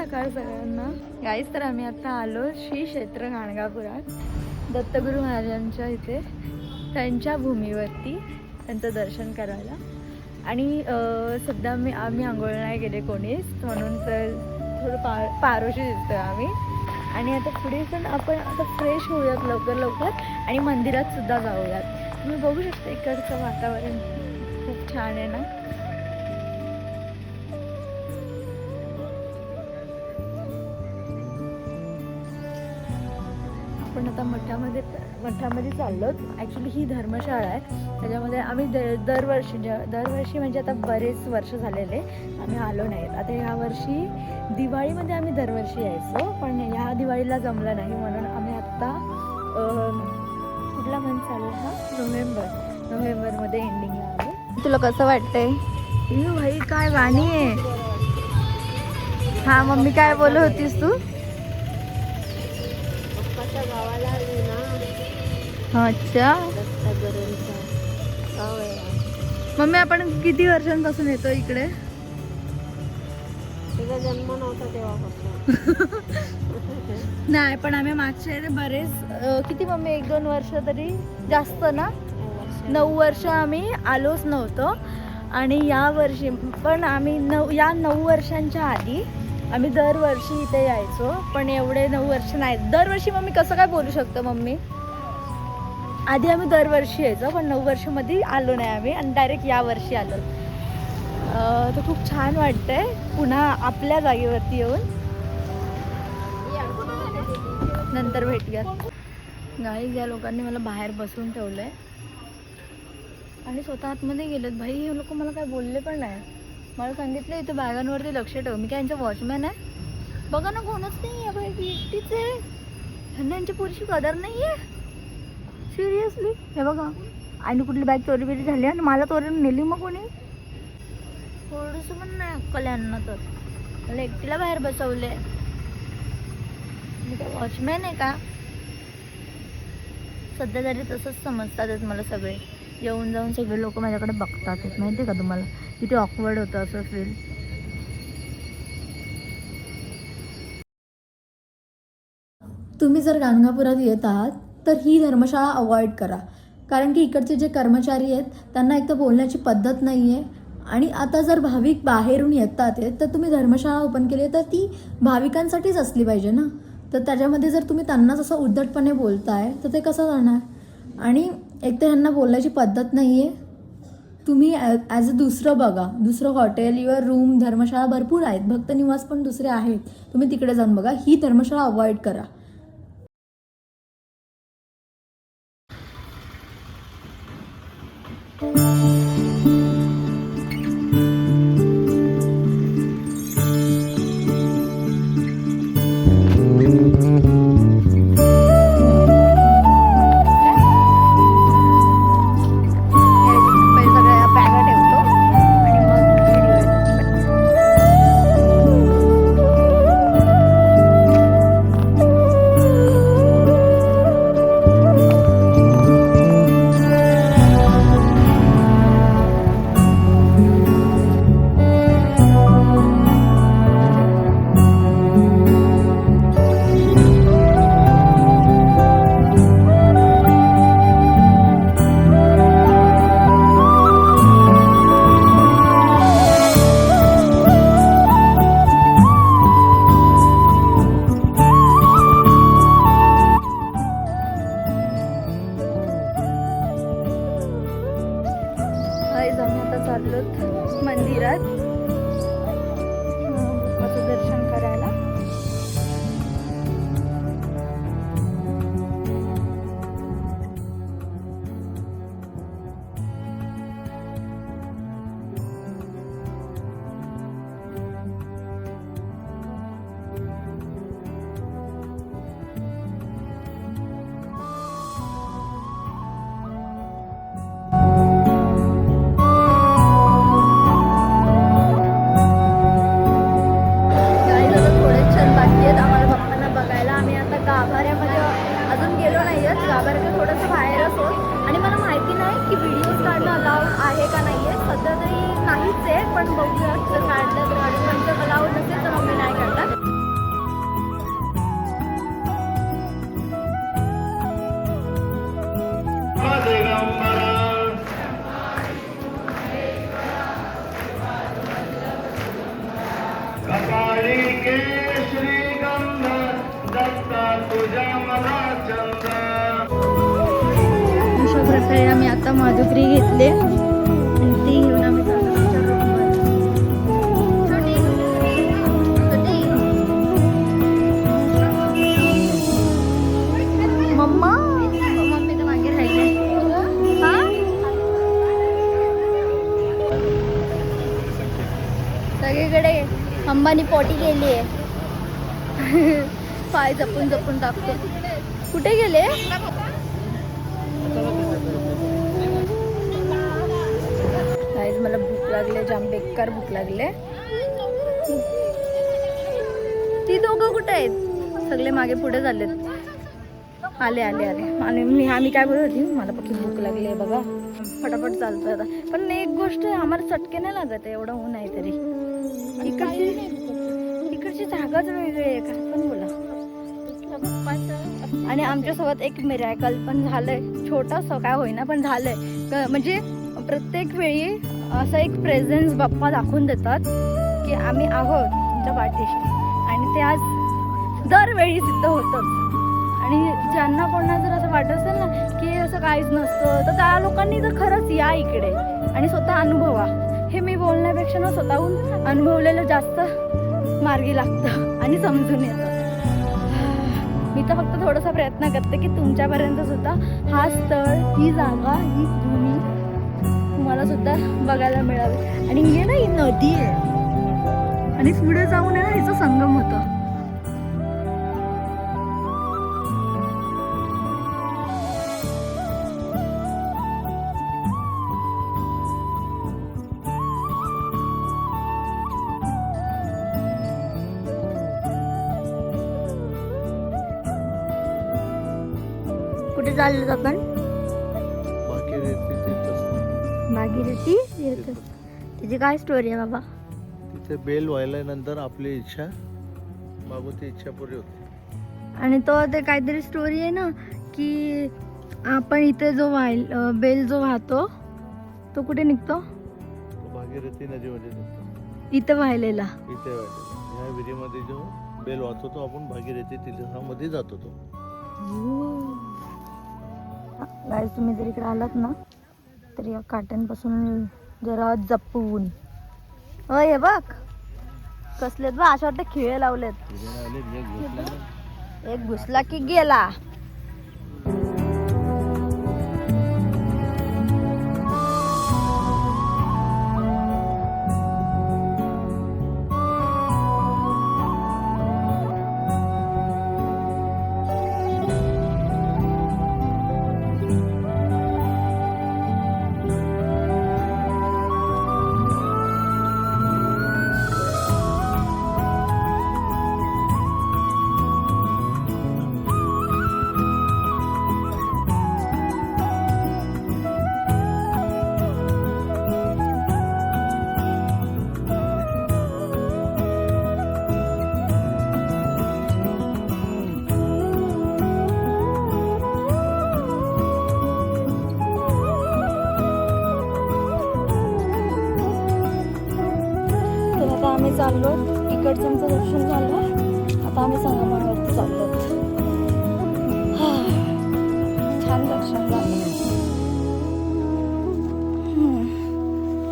सकाळ सगळ्यांना. गाईस तर आम्ही आता आलो श्री क्षेत्र गाणगापुरात दत्तगुरू महाराजांच्या इथे, त्यांच्या भूमीवरती त्यांचं दर्शन करायला. आणि सध्या आम्ही आंघोळ नाही गेले कोणीच, म्हणून तर थोडं पारोशी दिसतोय आम्ही. आणि आता पुढे पण आपण आता फ्रेश होऊयात लवकर लवकर आणि मंदिरात सुद्धा जाऊयात. तुम्ही बघू शकता इकडचं वातावरण खूप छान आहे ना. आपण आता मठामध्ये चाललो. ॲक्च्युली ही धर्मशाळा आहे, त्याच्यामध्ये आम्ही दरवर्षी म्हणजे आता बरेच वर्ष झालेले आम्ही आलो नाहीत. आता ह्या वर्षी दिवाळीमध्ये आम्ही दरवर्षी यायचो, पण ह्या दिवाळीला जमलं नाही, म्हणून आम्ही आत्ता कुठला मंथ चालू हा नोव्हेंबरमध्ये एंडिंगला आलो. तुला कसं वाटतंय? भाई काय गाणी आहे. हां मम्मी काय बोलत होतीस तू? गावाला आली ना. अच्छा मम्मी, आपण किती वर्षांपासून येतो इकडे? तुझा जन्म नव्हता तेव्हापासून. नाही, पण आम्ही मागच्या बरेच किती मम्मी 1-2 वर्ष तरी जास्त ना, 9 वर्ष आम्ही आलोच नव्हतो. आणि या वर्षी पण आम्ही 9 वर्षांच्या आधी आम्ही दरवर्षी इथे यायचो, पण एवढे 9 वर्ष नाही. दरवर्षी मम्मी कसं काय बोलू शकतो मम्मी? आधी आम्ही दरवर्षी यायचो, पण 9 वर्षामध्ये आलो नाही आम्ही, आणि डायरेक्ट या वर्षी आलो. तर खूप छान वाटतंय पुन्हा आपल्या जागेवरती येऊन. नंतर भेटूया. गाईज, या लोकांनी मला बाहेर बसवून ठेवलंय आणि स्वतः आतमध्ये गेलेत. भाई हे लोक मला काय बोलले पण नाही. मला सांगितलं इथे बॅगांवरती लक्ष ठेव. मी काय यांचा वॉचमॅन आहे? बघा ना, कोणच नाही आहे भाई, मी एकटीच आहे. ह्यांना यांच्या पोरीची कदर नाही आहे सिरियसली. हे बघा, आणि कुठली बॅग चोरी बिरी झाली आणि मला चोरीने नेली. मग कोणी थोडंसं पण नाही अक्कल यांना. तर मला एकटीला बाहेर बसवले. मी काय वॉचमॅन आहे का? सध्या तरी तसंच समजतात मला सगळे. येऊन जाऊन सगळे लोक माझ्याकडे बघतात आहेत, माहिती आहे का तुम्हाला? किती ऑकवर्ड होतं असं फील. तुम्ही जर गाणगापुरात येत आहात तर ही धर्मशाळा अवॉइड करा, कारण की इकडचे जे कर्मचारी आहेत त्यांना एक तर बोलण्याची पद्धत नाही आहे. आणि आता जर भाविक बाहेरून येतात आहेत तर तुम्ही धर्मशाळा ओपन केली तर ती भाविकांसाठीच असली पाहिजे ना. तर त्याच्यामध्ये जर तुम्ही त्यांनाच असं उद्धटपणे बोलताय तर ते कसं जाणार? आणि एक तर ह्यांना बोलायची पद्धत नाही आहे. तुम्ही ॲज अ दुसरं बघा, दुसरं हॉटेल युअर रूम, धर्मशाळा भरपूर आहेत, भक्त निवास पण दुसरे आहेत, तुम्ही तिकडे जाऊन बघा. ही धर्मशाळा अवॉइड करा. अशा प्रकारे आम्ही आता माधुकरी घेतले आणि ती घेऊन आम्ही चाललो आमच्या रूमवर. मम्मा मम्मी तर मागे राहिले. हा सगळीकडे अंबानी पोटी गेली आहे. पाय जपून जपून टाकतो. कुठे गेले? गाईज मला भूक लागले, जाम बेकार भूक लागले. ती दोघं कुठे आहेत? सगळे मागे पुढे झालेत. आले आले आले आणि आम्ही काय बोलत होती, मला पक्की भूक लागली आहे बघा. फटाफट चालतोय आता. पण एक गोष्ट आम्हाला चटके नाही लागत आहे, एवढं ऊन आहे तरी. इकडची जागाच वेगळी आहे, काय पण बोला. आणि आमच्यासोबत एक मिरॅकल पण झालंय, छोटंसं काय होईना पण झालंय. म्हणजे प्रत्येक वेळी असं एक प्रेझेन्स बाप्पा दाखवून देतात की आम्ही आहोत तुमच्या पाठीशी, आणि ते आज दरवेळी सिद्ध होतंच. आणि ज्यांना कोणाला जर असं वाटत असेल ना की असं काहीच नसतं, तर त्या लोकांनी तर खरंच या इकडे आणि स्वतः अनुभवा. हे मी बोलण्यापेक्षा ना स्वतःहून अनुभवलेलं जास्त मार्गी लागतं आणि समजून येतं. मी तर फक्त थोडासा प्रयत्न करते की तुमच्यापर्यंत सुद्धा हा स्थळ, ही जागा, ही भूमी तुम्हाला सुद्धा बघायला मिळावी. आणि ही ना ही नदी आहे आणि पुढे जाऊन आहे ना हिचा संगम होतो. कुठे चाललो आपण? भागीरथी तीर्थ. तिची काय स्टोरी आहे बाबा? तिथे बेल व्हायल्यानंतर आपली इच्छा मागू ती इच्छा पुरी होती. आणि तो ते काहीतरी स्टोरी आहे ना की आपण इथे जो बेल जो वाहतो तो कुठे निघतो? भागीरथी नदीमध्ये निघतो. इथे वाहिलेला. इथे ह्या विहिरीमध्ये जो बेल वाहतो तो आपण भागीरथी तीर्थामध्ये जातो. तो गाईज तुम्ही जर इकडे आलात ना तर या काट्यांपासून जरा जपून. हे बघ कसलेत बा, अशा वाटतं खिळे लावलेत. एक घुसला की गेला. आम्ही चाललो, इकडचं आमचं दर्शन झालं. आता आम्ही संगमावरती चाललो. छान दर्शन झालं.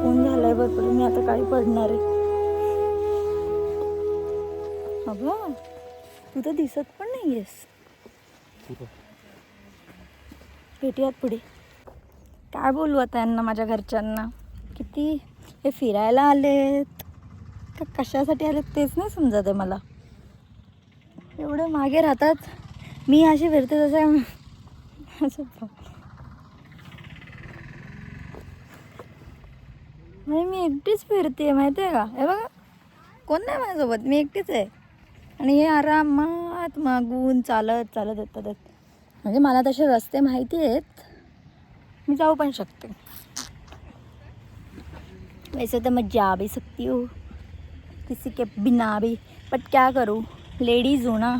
ऊन झालंय भरपूर. मी आता काही पडणार आहे. अबा तू तर दिसत पण नाहीयेस. भेटूयात पुढे. काय बोलू आता यांना, माझ्या घरच्यांना. किती हे फिरायला आलेत का कशासाठी आलेत तेच नाही समजत आहे मला. एवढे मागे राहतात, मी अशी फिरते तसं म्हणजे मी एकटीच फिरते माहिती आहे का. हे बघा कोण नाही माझ्यासोबत, मी एकटीच आहे. आणि हे आरामात मागून चालत चालत येतात. म्हणजे मला तसे रस्ते माहिती आहेत, मी जाऊ पण शकते. वैसे तो मैं जा भी सकती हूँ किसी के बिना भी, बट क्या करूँ, लेडीज़ हूँ ना.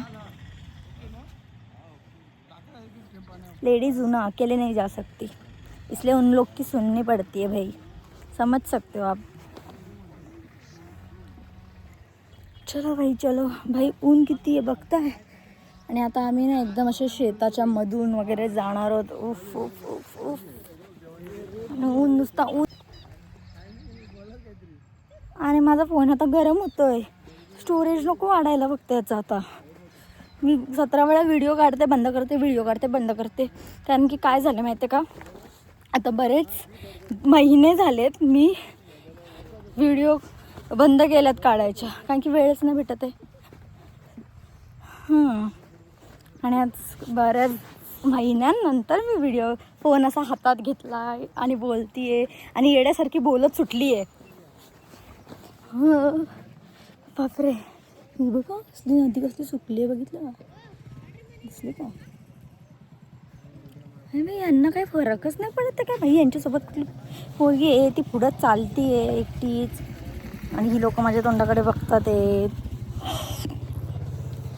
लेडीज़ हूँ ना, अकेले नहीं जा सकती, इसलिए उन लोग की सुननी पड़ती है भाई. समझ सकते हो आप. चलो भाई ऊन किती आहे बघताय. आणि आता आम्ही ना एकदम असे शेताच्या मधून वगैरे जाणार आहोत. उफ उफ उफ उफ. आणि ऊन नुसता ऊन. आणि माझा फोन आता गरम होतोय. स्टोरेज नको वाढायला फक्त याचा. आता मी 17 वेळा व्हिडिओ काढते बंद करते, व्हिडिओ काढते बंद करते. कारण की काय झालं माहिती आहे का, आता बरेच महिने झालेत मी व्हिडिओ बंद केल्यात काढायच्या, कारण की वेळच नाही भेटत आहे. आणि आज बऱ्याच महिन्यांनंतर मी व्हिडिओ फोन असा हातात घेतला आणि बोलतीये आणि येड्यासारखी बोलत सुटली आहे. बापरे, ही बघा कसली नदी कसली सुकली आहे, बघितलं दिसली का? भाई यांना काही फरकच नाही पडत आहे का भाई? यांच्यासोबत कुठली पोरगी आहे ती पुढं चालती आहे एकटीच आणि ही लोक माझ्या तोंडाकडे बघतात आहे.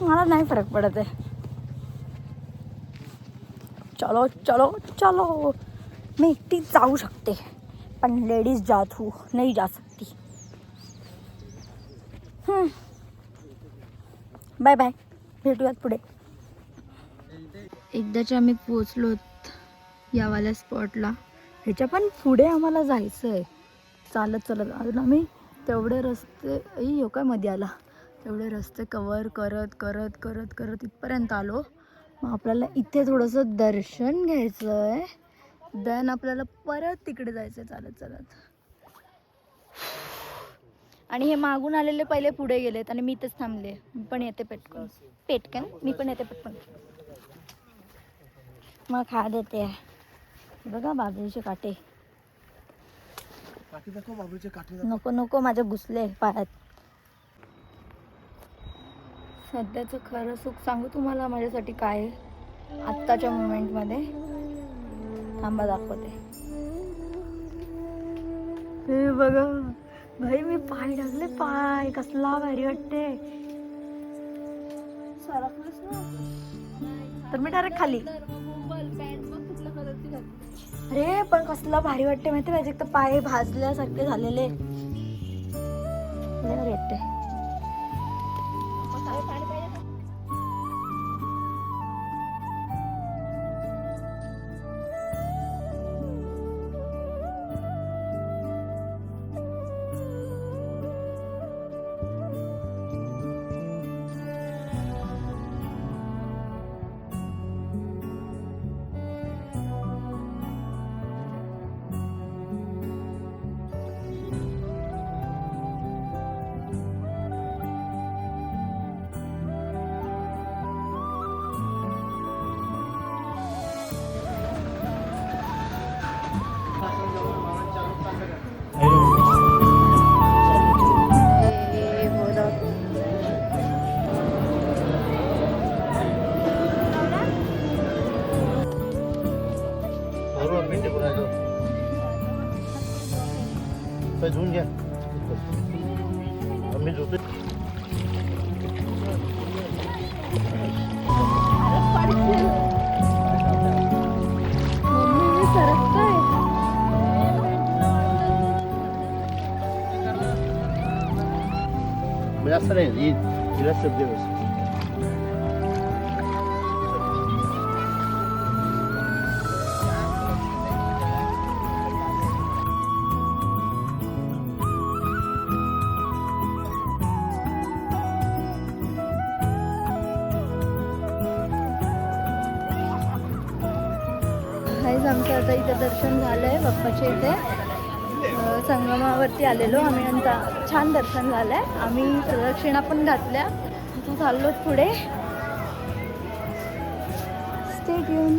मला नाही फरक पडत आहे. चलो चलो चलो, मी एकटी जाऊ शकते पण लेडीज जात हूँ नाही जा सकती. बाय बाय, भेटूयात पुढे. एकदाच्या आम्ही पोचलोत यावाल्या स्पॉटला. ह्याच्या पण पुढे आम्हाला जायचं आहे चालत चालत. अजून आम्ही तेवढे रस्ते हो काय मध्ये आला, तेवढे रस्ते कवर करत करत करत करत इथपर्यंत आलो. मग आपल्याला इथे थोडंसं दर्शन घ्यायचं आहे, देन आपल्याला परत तिकडे जायचं आहे चालत चालत. आणि हे मागून आलेले पहिले पुढे गेलेत आणि मी इथेच थांबले. मी पण येते पेटकन पेटकन, मी पण येते पटकन. मग खा देते. बघा बाजरीचे काटे. नको नको, माझ्या घुसले पायात. सध्याचं खरं सुख सांगू तुम्हाला माझ्यासाठी काय आहे आत्ताच्या मोमेंटमध्ये. थांबा दाखवते. हे बघा भाई, मी पाय टाकले, पाय कसला भारी वाटते. सरकलंच ना तर मी डायरेक्ट खाली. अरे पण कसला भारी वाटते माहिती पाहिजे, तर पाय भाजल्यासारखे झालेले भारी वाटते. धुवून घ्या. मी धुतो. जास्त नाही, तिला सब्जी बस. आमचं आता इथे दर्शन झालं आहे बाप्पाच्या इथे. संगमावरती आलेलो आम्ही आणि छान दर्शन झालं आहे. आम्ही प्रदक्षिणा पण घातल्या. आता चाललो पुढे. Stay tune.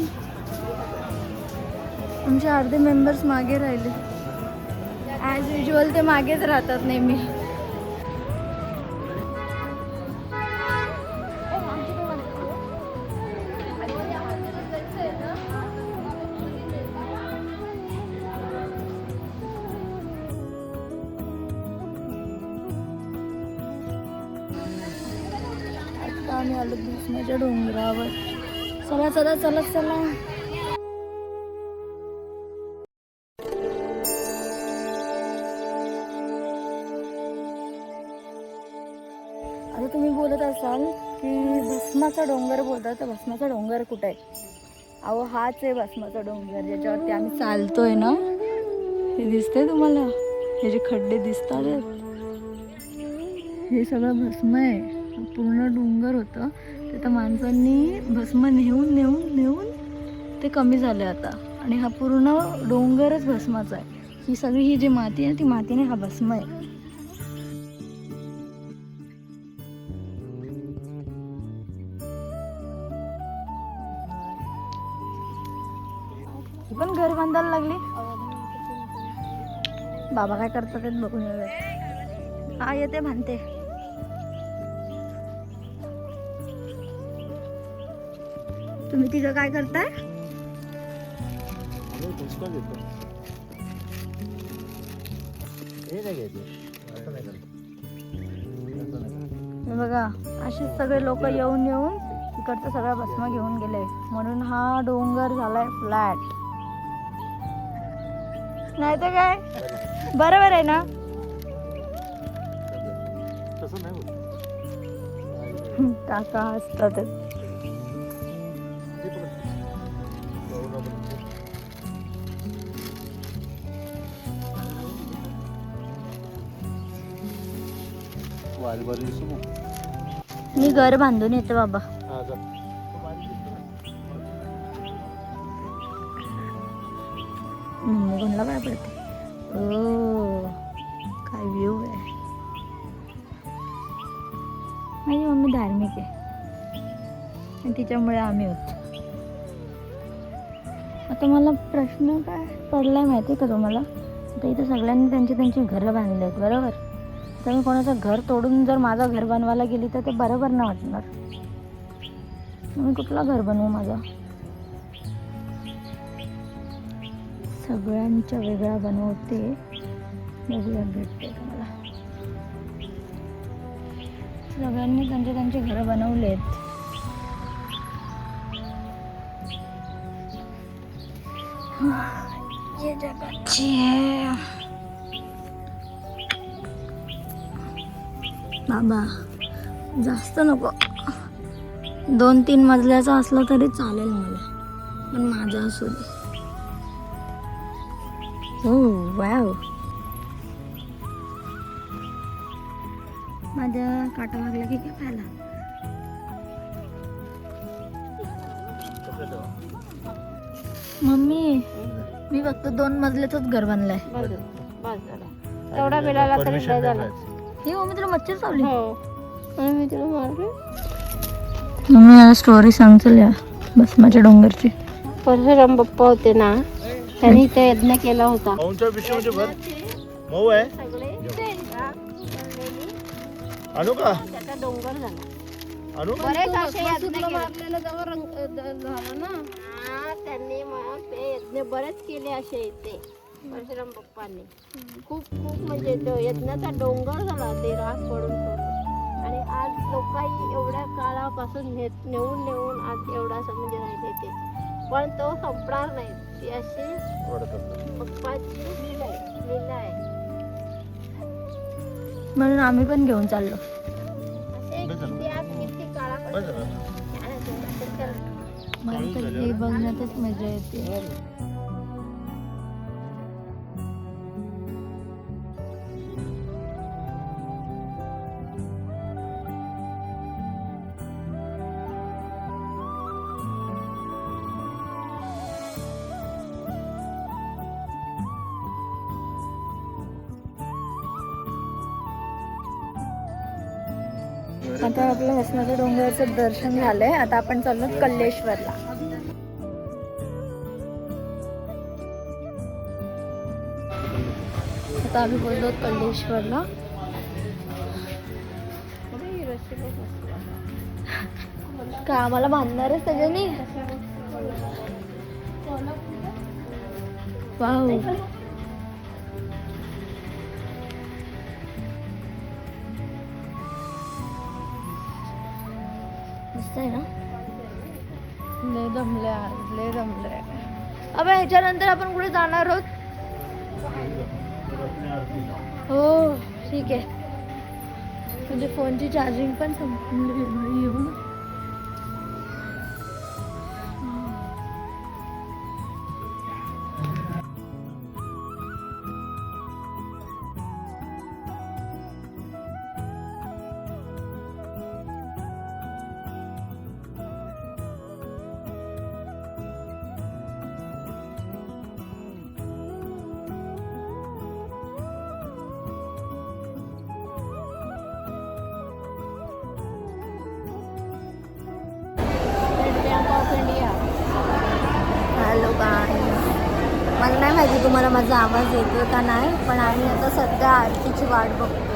आमचे अर्धे मेंबर्स मागे राहिले. ॲज युजल ते मागेच राहतात नेहमी. आम्ही आलो भीष्माच्या डोंगरावर. चला चला चला चला. आता तुम्ही बोलत असाल की भस्माचा डोंगर बोलतात, तर भस्माचा डोंगर कुठे आहे? अहो हाच आहे भस्माचा डोंगर, ज्याच्यावरती आम्ही चालतोय ना. हे दिसतंय तुम्हाला, हे जे खड्डे दिसतात हे सगळं भस्म आहे. पूर्ण डोंगर होतं, ते तर माणसांनी भस्म नेऊन नेऊन नेऊन ते कमी झालं आता. आणि हा पूर्ण डोंगरच भस्माचा आहे. ही सगळी ही जी माती आहे ती मातीने हा भस्म आहे. ही पण घर बांधायला लागली. बाबा काय करतात ते बघून येऊया. हा येते म्हणते. तुम्ही तिथं काय करताय? हे बघा, असेच सगळे लोक येऊन येऊन इकडचं सगळं भस्म घेऊन गेले, म्हणून हा डोंगर झालाय फ्लॅट. नाही तर काय, बरोबर आहे ना? काका असतातच. मी घर बांधून येते बाबा. कोणला काय पडते? ओ काय व्ह्यू आहे. माझी मम्मी धार्मिक आहे आणि तिच्यामुळे आम्ही होतो. आता मला प्रश्न काय पडलाय माहिती आहे का तुम्हाला? आता इथं सगळ्यांनी त्यांची घरं बांधली आहेत, बरोबर? तर मी कोणाचं घर तोडून जर माझं घर बनवायला गेली तर ते बरोबर नाही वाटणार. मी कुठला घर बनवू माझा? सगळ्यांच्या वेगळा बनवते, बघूया भेटते मला. सगळ्यांनी त्यांची घरं बनवलेत. ये जगह अच्छी है बाबा, जास्त नको. 2-3 मजल्याचा असला तरी चालेल मला, पण माझा असू दे. हो वाव, माझ्या काटा लागला की काय खायला. मम्मी, मी फक्त 2 मजल्याचंच घर बांधलंय. तेवढा मिळाला तरी लय झाला. हे मम्मी तुला मच्छर चावली? हो, मी तुला मारले. मम्मी मला स्टोरी सांगचल या भस्माच्या डोंगरची. परशुराम बाप्पा होते ना, त्यांनी ते यज्ञ केला होता. मऊ आहे. सगळे आणू का? त्याचा डोंगर झाला. आणू? बरेच असे यज्ञ केले. झाला ना, त्यांनी मग ते यज्ञ बरेच केले असे इथे परशुराम बाप्पांनी. खूप म्हणजे तो यज्ञाचा डोंगर झाला ते राख पडून पडून. आणि आज लोकांनी एवढ्या काळापासून नेऊन आज एवढा म्हणजे राहिले ते, पण तो संपणार नाही. ती अशी बाप्पाची लीला आहे. म्हणून आम्ही पण घेऊन चाललो. असे किती काळापासून मला तर हे बघण्यातच मजा येते. आता आपलं भस्माच्या डोंगराचं दर्शन झालंय. आता आपण चाललो कल्लेश्वरला. आता आम्ही बोललो कल्लेश्वरला. का आम्हाला बांधणार आहे सगळ्यांनी? वाव, मस्त आहे ना. लय दमले. अबे ह्याच्यानंतर आपण कुठे जाणार आहोत? हो ठीक आहे. म्हणजे फोनची चार्जिंग पण संपून येऊन state bank of India. Hello guys, मला नाही माहिती तुम्हाला माझा आवाज येतोय का नाही, पण आम्ही आता सध्या आरतीची वाट बघतोय.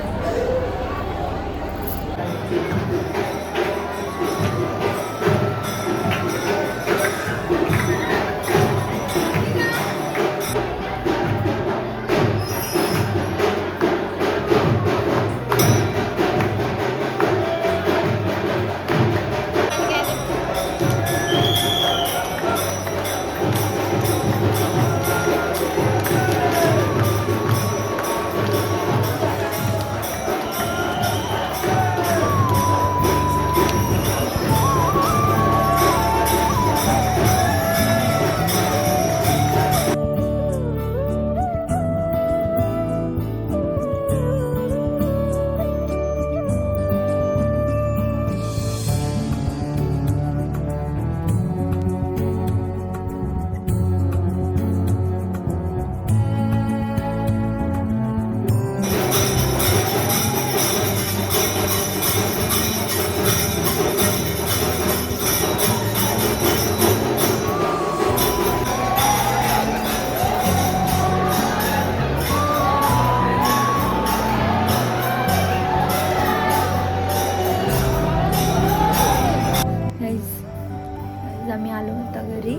आम्ही आलो होता घरी,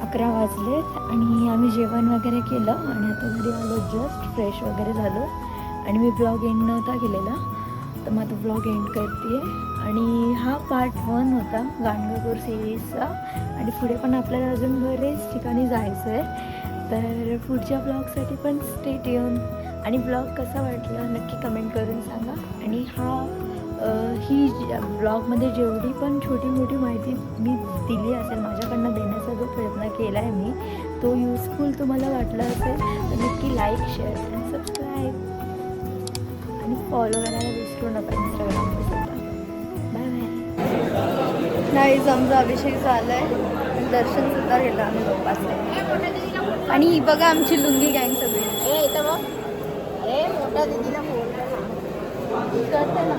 11 वाजलेत आणि आम्ही जेवण वगैरे केलं आणि आता घरी आलो, जस्ट फ्रेश वगैरे झालो. आणि मी ब्लॉग एंड नव्हता केलेला, तर मग आता ब्लॉग एंड करते. आणि हा पार्ट 1 होता गाणगापूर सिरीजचा, आणि पुढे पण आपल्याला अजून बरेच ठिकाणी जायचं आहे. तर पुढच्या ब्लॉगसाठी पण स्टे ट्यून. आणि ब्लॉग कसा वाटला नक्की कमेंट करून सांगा. आणि ही ब्लॉगमध्ये जेवढी पण छोटी मोठी माहिती मी दिली असेल, माझ्याकडनं देण्याचा जो प्रयत्न केला आहे मी, तो युजफुल तुम्हाला वाटला असेल तर नक्की लाईक, शेअर आणि सबस्क्राईब आणि फॉलो करायला विसरू नका इंस्टाग्रामवर सुद्धा. Bye bye. नाहीच आमचा अभिषेक झाला आहे, दर्शनसुद्धा घेतलं आम्ही बाप्पाचं. आणि ही बघा आमची लुंगी गँग सगळी. इथं बघ. मोठ्या दिदीला फोन कर ना. करते ना.